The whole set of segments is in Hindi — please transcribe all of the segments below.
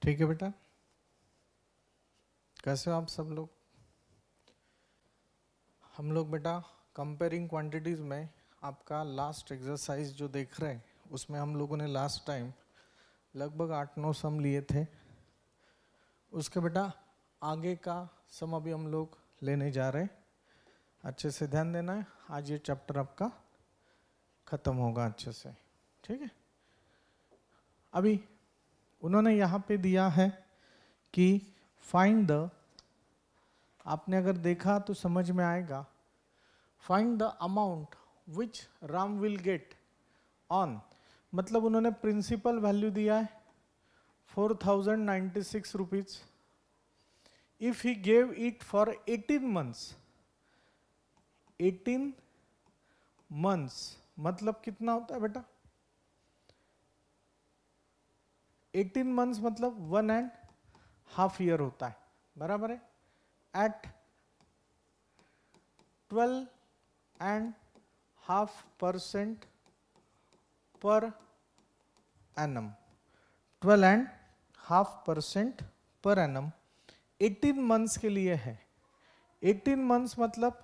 ठीक है बेटा, कैसे हो आप सब लोग। हम लोग बेटा कंपेयरिंग क्वांटिटीज में आपका लास्ट एक्सरसाइज जो देख रहे हैं उसमें हम लोगों ने लास्ट टाइम लगभग 8-9 सम लिए थे। उसके बेटा आगे का सम अभी हम लोग लेने जा रहे हैं। अच्छे से ध्यान देना है, आज ये चैप्टर आपका खत्म होगा अच्छे से, ठीक है। अभी उन्होंने यहाँ पे दिया है कि फाइंड द, आपने अगर देखा तो समझ में आएगा, find the amount which Ram will get on, मतलब उन्होंने प्रिंसिपल वैल्यू दिया है 4096 rupees. If he gave it for 18 months, 18 months मतलब कितना होता है बेटा, 18 मंथ्स मतलब 1.5 ईयर होता है, बराबर है। Eight 12.5% per annum, 12.5% per annum 18 months के लिए है। 18 मंथ्स मतलब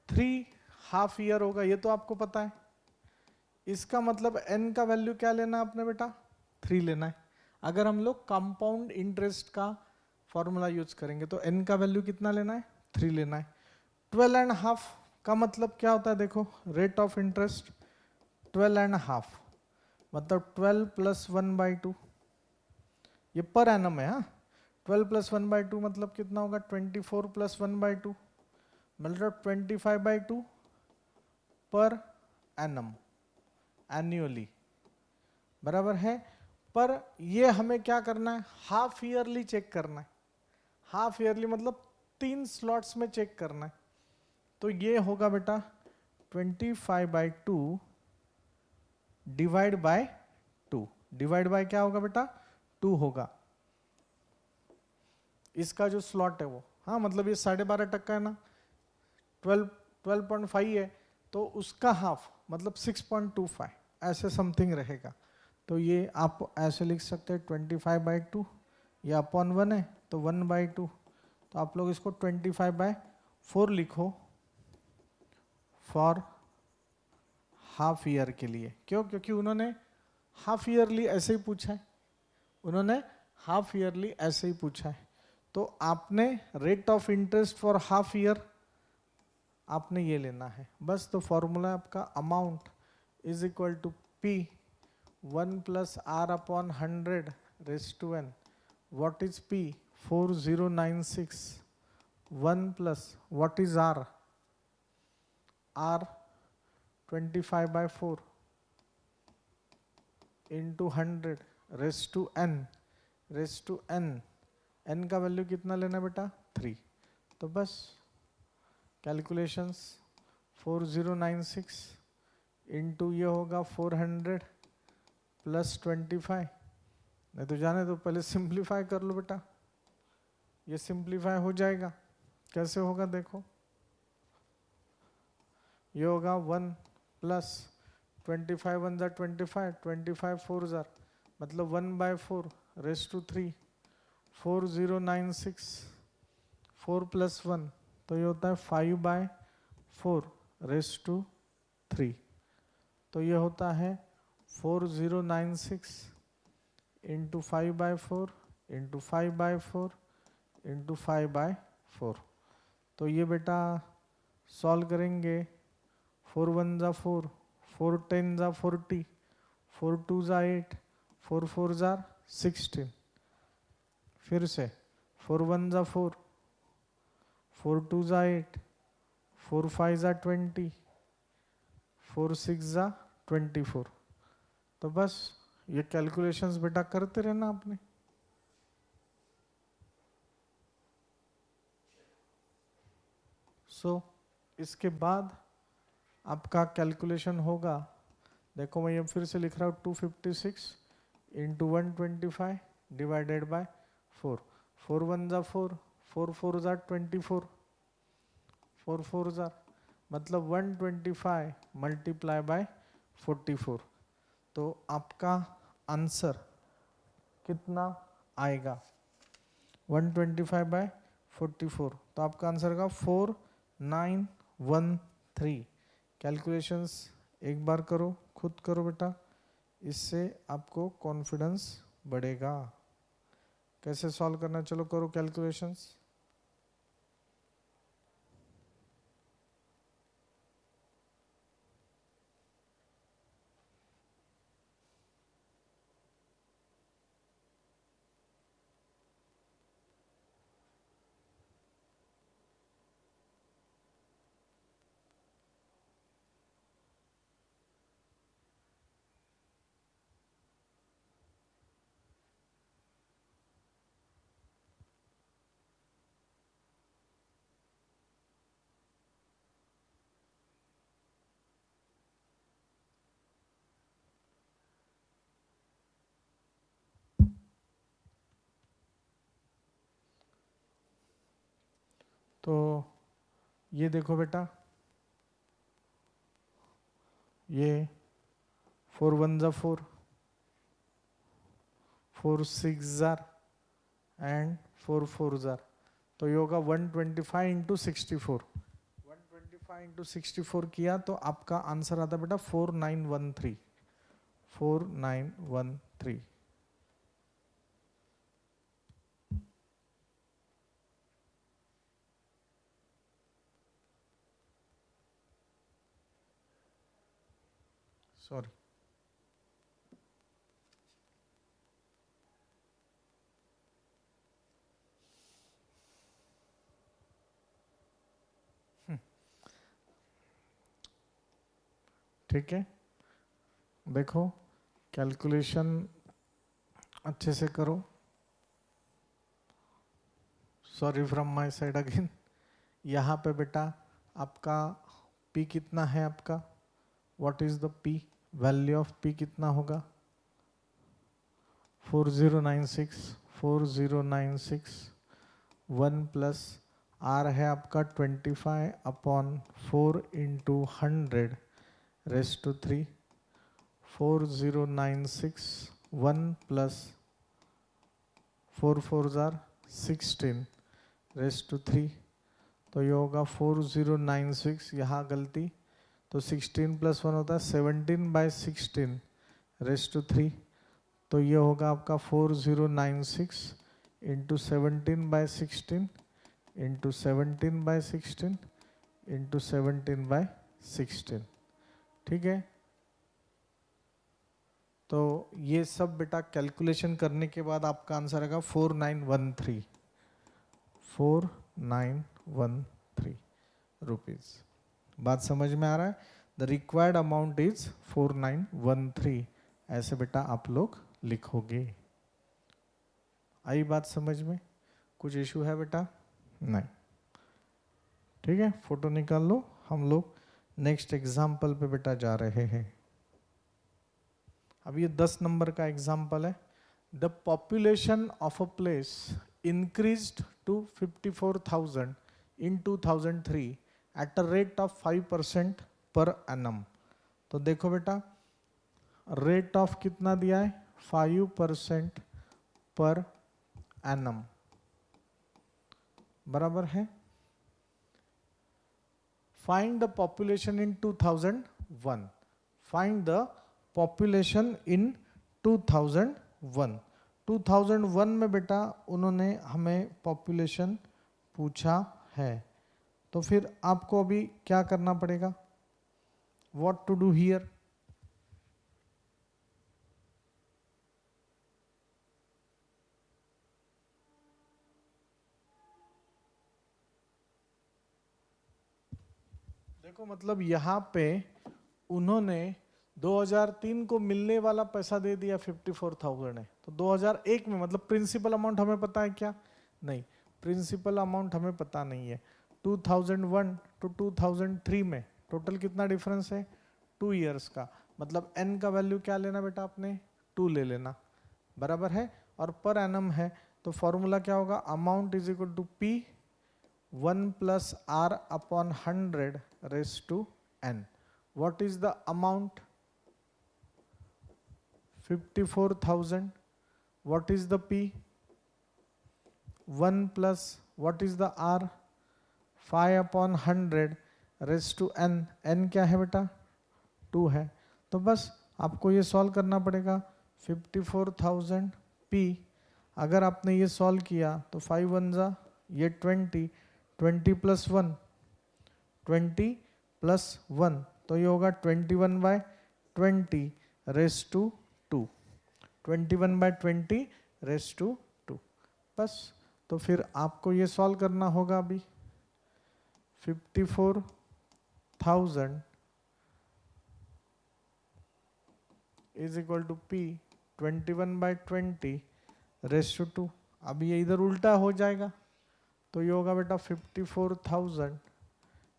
3.5 ईयर होगा, ये तो आपको पता है। इसका मतलब n का वैल्यू क्या लेना है आपने बेटा, 3 लेना है। अगर हम लोग कंपाउंड इंटरेस्ट का फॉर्मूला यूज करेंगे तो n का वैल्यू कितना लेना है, 3 लेना है। 12.5 का मतलब क्या होता है, देखो रेट ऑफ इंटरेस्ट 12.5 मतलब 12 प्लस 1/2, ये पर एनम है। हाँ, 12 प्लस 1/2 मतलब कितना होगा, 24 प्लस 1/2 मतलब 25/2 पर एनम एन्युअली, बराबर है। पर ये हमें क्या करना है, हाफ ईयरली चेक करना है। हाफ ईयरली मतलब 3 स्लॉट्स में चेक करना है। तो ये होगा बेटा 25/2 डिवाइड बाय 2, डिवाइड बाय क्या होगा बेटा, 2 होगा इसका जो स्लॉट है वो। हाँ मतलब ये 12.5% है ना, 12.5 है तो उसका हाफ मतलब 6.25 ऐसे समथिंग रहेगा। तो ये आप ऐसे लिख सकते हैं 25/2, ये अपॉन 1 है तो 1/2, तो आप लोग इसको 25/4 लिखो फॉर हाफ ईयर के लिए। क्यों, क्योंकि उन्होंने हाफ ईयरली ऐसे ही पूछा है, उन्होंने हाफ ईयरली ऐसे ही पूछा है। तो आपने rate of interest for half year आपने ये लेना है बस। तो फॉर्मूला आपका amount is equal to P 1 plus R upon 100 raise to N. What is P, 4096। 1 plus what is R, R 25/4 into 100 raise to N, raise to N. N का वैल्यू कितना लेना बेटा, 3। तो बस कैलकुलेशंस 4096 इंटू ये होगा 400 प्लस 25, नहीं तो जाने तो पहले सिंप्लीफाई कर लो बेटा, ये सिंप्लीफाई हो जाएगा। कैसे होगा देखो, ये होगा 1 प्लस 25 1 ज़ा 25, 25 4 ज़ा मतलब 1/4 रेज टू 3, 4096 4 प्लस 1 तो ये होता है 5/4 रेज टू 3। तो ये होता है 4096 इंटू 5/4 इंटू 5/4 इंटू 5/4। तो ये बेटा सॉल्व करेंगे, 4 1 ज़ा 4, 4 10 ज़ा 40, 4 2 ज़ा 8, 4 4 ज़ा 16। फिर से 4 1 ज़ा 4, 4 2 ज़ा 8, 4 5 ज़ा 20, 4 6 ज़ा 24। तो बस ये कैलकुलेशंस बेटा करते रहना आपने। इसके बाद आपका कैलकुलेशन होगा, देखो मैं ये फिर से लिख रहा हूँ 256 इंटू 125 डिवाइडेड बाय 4, 4 1 ज़ा 4, 4 4 ज़ा 24, 4 4 ज़ा मतलब 125 मल्टीप्लाई बाय 44। तो आपका आंसर कितना आएगा 125/44, तो आपका आंसर का 4913। कैलकुलेशंस एक बार करो, खुद करो बेटा, इससे आपको कॉन्फिडेंस बढ़ेगा। कैसे सॉल्व करना, चलो करो कैलकुलेशंस। तो ये देखो बेटा, ये 4 1 जा 4, 4 6 जार एंड 4 4 जार, तो ये होगा 125 इंटू 64। 125 इंटू 64 किया तो आपका आंसर आता बेटा 4913। 4913। सॉरी, ठीक है। देखो कैलकुलेशन अच्छे से करो। Sorry from my side again. यहाँ पे बेटा आपका P कितना है आपका, what is the P, value of P कितना होगा 4096। 4096 1 प्लस R है आपका 25/4 इंटू 100 रेस टू 3। 4096 1 प्लस 4 4 जार 16 रेस टू 3, तो ये होगा 4096, यहाँ गलती, तो 16 प्लस 1 होता है 17/16 रेस टू 3, तो ये होगा आपका 4096 इंटू 17/16 इंटू 17/16 इंटू 17/16। ठीक है, तो ये सब बेटा कैलकुलेशन करने के बाद आपका आंसर आएगा 4913। 4913 रुपीज। बात समझ में आ रहा है? द रिक्वायर्ड अमाउंट इज 4913, ऐसे बेटा आप लोग लिखोगे। आई बात समझ में? कुछ इशू है बेटा? नहीं, ठीक है, फोटो निकाल लो। हम लोग नेक्स्ट एग्जाम्पल पे बेटा जा रहे हैं। अब ये 10 नंबर का एग्जाम्पल है। The population of a place increased to 54,000 in 2003 at a rate of 5% per annum। तो देखो बेटा, रेट ऑफ कितना दिया है 5% पर एनम, बराबर है। Find the population in 2001। Find the population in 2001। 2001 में बेटा उन्होंने हमें पॉपुलेशन पूछा है, तो फिर आपको अभी क्या करना पड़ेगा, व्हाट टू डू हियर। देखो मतलब यहाँ पे उन्होंने 2003 को मिलने वाला पैसा दे दिया 54,000 है, तो 2001 में मतलब प्रिंसिपल अमाउंट हमें पता है क्या? नहीं, प्रिंसिपल अमाउंट हमें पता नहीं है। 2001 टू 2003 में टोटल कितना डिफरेंस है 2 इयर्स का, मतलब n का वैल्यू क्या लेना बेटा आपने 2 ले लेना, बराबर है। और पर एनम है तो फॉर्मूला क्या होगा, amount is equal to P 1 plus R upon 100 raise to n। What is the amount 54,000 what is the P? 1 plus what is the R? 5 upon 100 raised to n. n क्या है बेटा? 2 है। तो बस आपको ये सॉल्व करना पड़ेगा। 54,000 P, अगर आपने ये सॉल्व किया तो 5 1 जा ये 20, 20 प्लस 1, 20 प्लस 1, तो ये होगा 21/20 रेस टू 2, 21/20 रेस टू 2। बस तो फिर आपको ये सॉल्व करना होगा अभी। 54,000 is equal to P 21/20 raise to 2। अब ये इधर उल्टा हो जाएगा, तो ये होगा बेटा 54,000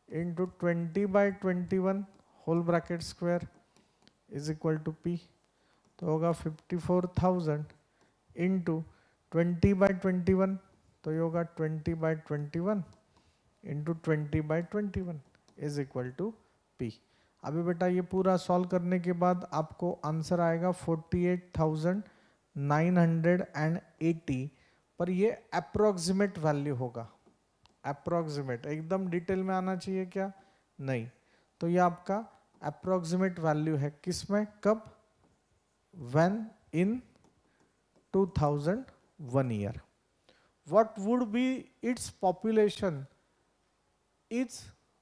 into 20/21 whole bracket square is equal to P। तो होगा 54,000 इंटू 20/21, तो ये होगा 20/21 into 20/21 is equal to P। अभी बेटा ये पूरा सॉल्व करने के बाद आपको आंसर आएगा 48,980, पर ये अप्रोक्सीमेट वैल्यू होगा। अप्रोक्सीमेट, एकदम डिटेल में आना चाहिए क्या? नहीं। तो ये आपका अप्रोक्सीमेट वैल्यू है, किसमें, कब? When in 2001 year. What would be its population?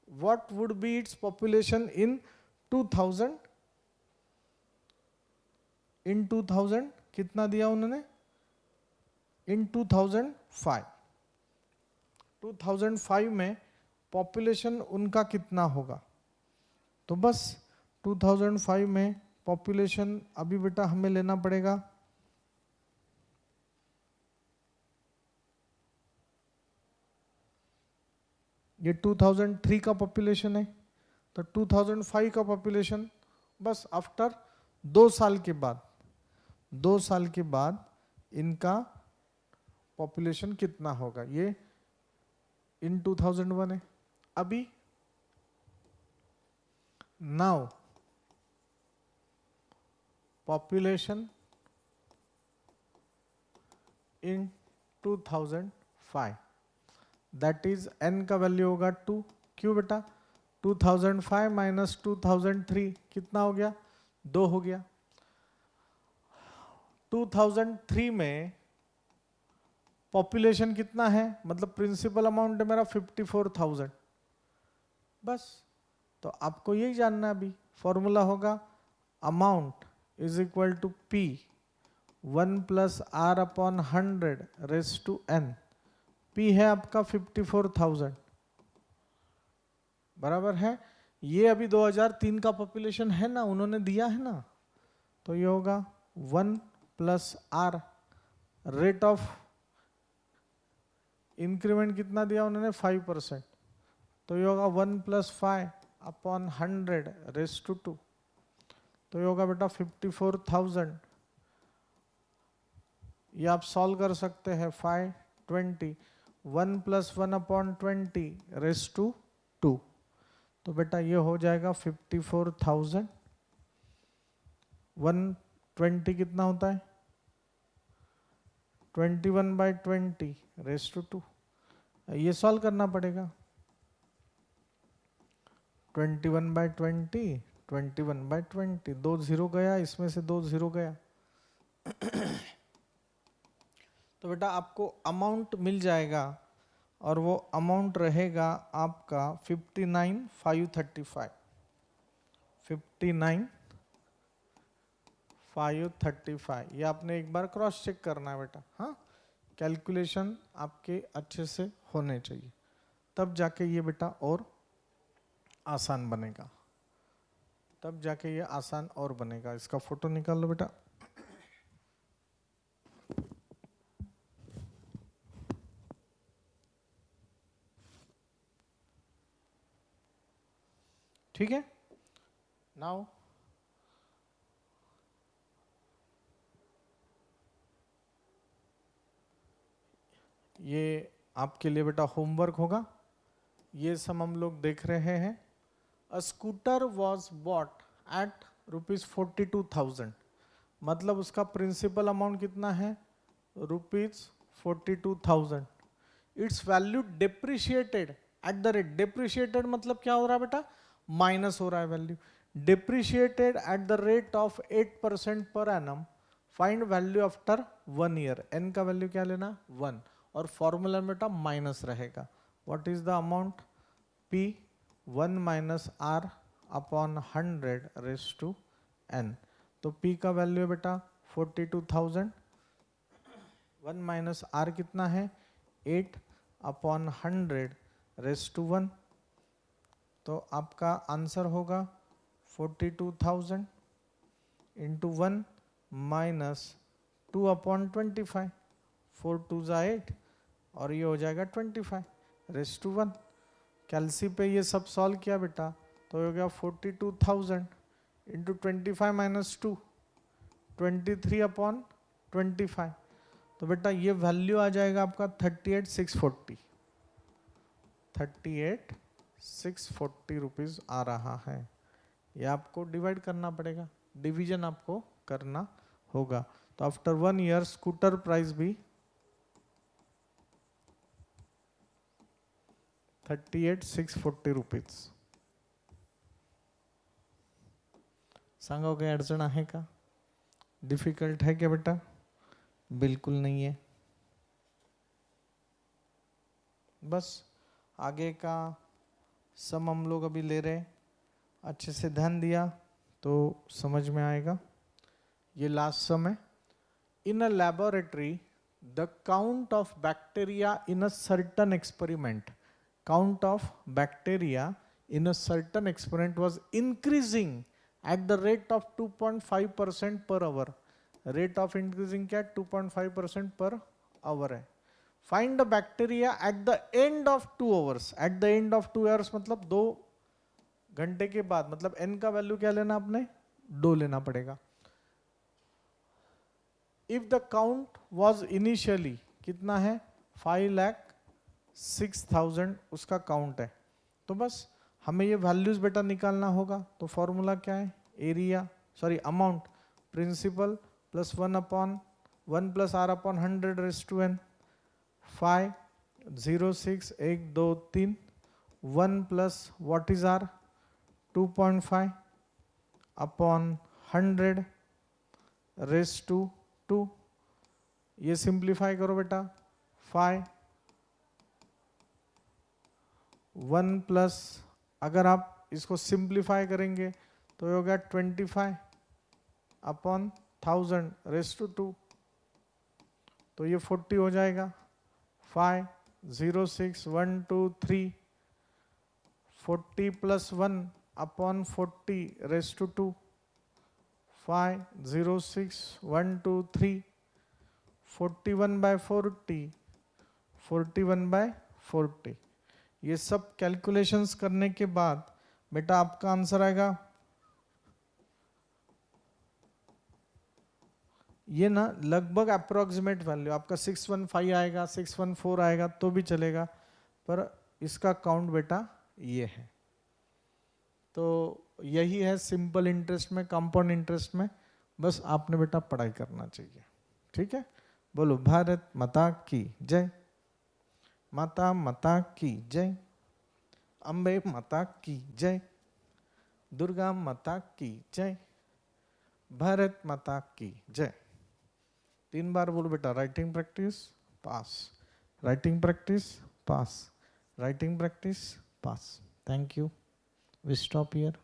What would be its population in 2000? In 2000 कितना दिया उन्होंने? In 2005। 2005 में पॉपुलेशन उनका कितना होगा? तो बस 2005 में पॉपुलेशन अभी बेटा हमें लेना पड़ेगा, ये 2003 का पॉपुलेशन है, तो 2005 का पॉपुलेशन बस आफ्टर 2 साल के बाद, 2 साल के बाद इनका पॉपुलेशन कितना होगा, ये इन 2001 है। अभी now population in 2005, that is n का वैल्यू होगा 2। क्यों बेटा? 2005 माइनस 2003 कितना हो गया? 2 हो गया। 2003 में पॉपुलेशन कितना है, मतलब प्रिंसिपल अमाउंट है मेरा 54,000। बस तो आपको यही जानना है। अभी फॉर्मूला होगा amount is equal to P 1 plus R upon 100 raise to n। P है आपका 54,000, बराबर है। ये अभी 2003 का पॉपुलेशन है ना, उन्होंने दिया है ना, तो ये होगा 1 plus R, rate of increment कितना दिया उन्होंने? 5%, तो ये होगा 1 प्लस 5 अपॉन 100 रेस टू 2, तो ये होगा बेटा 54,000। ये आप सॉल्व कर सकते हैं, 5 20 1 प्लस 1 अपॉन 20 रेस टू 2, तो बेटा ये हो जाएगा 54,000। 120 कितना होता है? 21/20 रेस टू 2। ये सॉल्व करना पड़ेगा। 21/20 21/20, 2 0 गया, इसमें से 2 0 गया। तो बेटा आपको अमाउंट मिल जाएगा, और वो अमाउंट रहेगा आपका 59,535। 59,535, ये आपने एक बार क्रॉस चेक करना है बेटा। हाँ, कैलकुलेशन आपके अच्छे से होने चाहिए, तब जाके ये बेटा और आसान बनेगा, तब जाके ये आसान और बनेगा। इसका फोटो निकाल लो बेटा। ठीक है। नाउ ये आपके लिए बेटा होमवर्क होगा। ये सब हम लोग देख रहे हैं। अ स्कूटर वॉज बॉट एट ₹42,000, मतलब उसका प्रिंसिपल अमाउंट कितना है? ₹42,000. It's value depreciated at the rate, depreciated मतलब क्या हो रहा है बेटा, माइनस हो रहा है value, depreciated at the rate of 8% per annum, find value after 1 year. N का वैल्यू क्या लेना, 1, और फॉर्मूला में बेटा माइनस रहेगा. What is the amount, P 1 minus R upon 100 raise to n. तो P का वैल्यू है बेटा 42,000, 1 माइनस आर कितना है 8 अपॉन 100 रेस टू 1. तो आपका आंसर होगा 42,000 इंटू 1 माइनस 2 अपॉन 25, 4 2 ज़ा 8 और ये हो जाएगा 25 रेस टू 1. कैलसी पे ये सब सॉल्व किया बेटा तो हो गया 42,000 इंटू 25 माइनस 2, 23 अपॉन 25. तो बेटा ये वैल्यू आ जाएगा आपका 38,640, 38,640 रुपीज़ आ रहा है. ये आपको डिवाइड करना पड़ेगा, डिवीजन आपको करना होगा. तो आफ्टर 1 ईयर स्कूटर प्राइस भी 38,640 रुपीज. सांगा काही अडचण आहे का, डिफिकल्ट है क्या बेटा, बिल्कुल नहीं है. बस आगे का सम हम लोग अभी ले रहे हैं, अच्छे से ध्यान दिया तो समझ में आएगा. ये लास्ट सम है. In a laboratory the count of bacteria in a certain experiment, count of bacteria in a certain experiment was increasing at the rate of 2.5% per hour. Rate of increasing क्या 2.5% per hour है. Find the bacteria at the end of 2 hours. At the end of 2 hours मतलब 2 घंटे के बाद, मतलब n का वैल्यू क्या लेना आपने, 2 लेना पड़ेगा. If the count was initially कितना है 5,06,000 उसका काउंट है. तो बस हमें ये वैल्यूज बेटा निकालना होगा. तो फॉर्मूला क्या है, area sorry amount principal plus 1 upon 1 plus R upon 100 raise to n. 5 0 6 1 2 3 1 plus what is R 2.5 upon 100 raise to 2. ये सिंप्लीफाई करो बेटा, 5 1 प्लस, अगर आप इसको सिंप्लीफाई करेंगे तो हो गया 25 अपॉन 1000 रेस टू 2. तो ये 40 हो जाएगा. 5 0 6 1 2 3 40 plus 1 upon 40 raise to 2. 5 0 6 1 2 3 41 by 40, 41 by 40. ये सब कैलकुलेशंस करने के बाद बेटा आपका आंसर आएगा ये ना लगभग अप्रोक्सीमेट वैल्यू आपका 615 आएगा, 614 आएगा तो भी चलेगा, पर इसका काउंट बेटा ये है. तो यही है सिंपल इंटरेस्ट में, कंपाउंड इंटरेस्ट में. बस आपने बेटा पढ़ाई करना चाहिए. ठीक है, बोलो भारत माता की जय, माता माता की जय, अम्बे माता की जय, दुर्गा माता की जय, भारत माता की जय. 3 बार बोलो बेटा. Writing practice pass, writing practice pass, writing practice pass. Thank you. We stop here.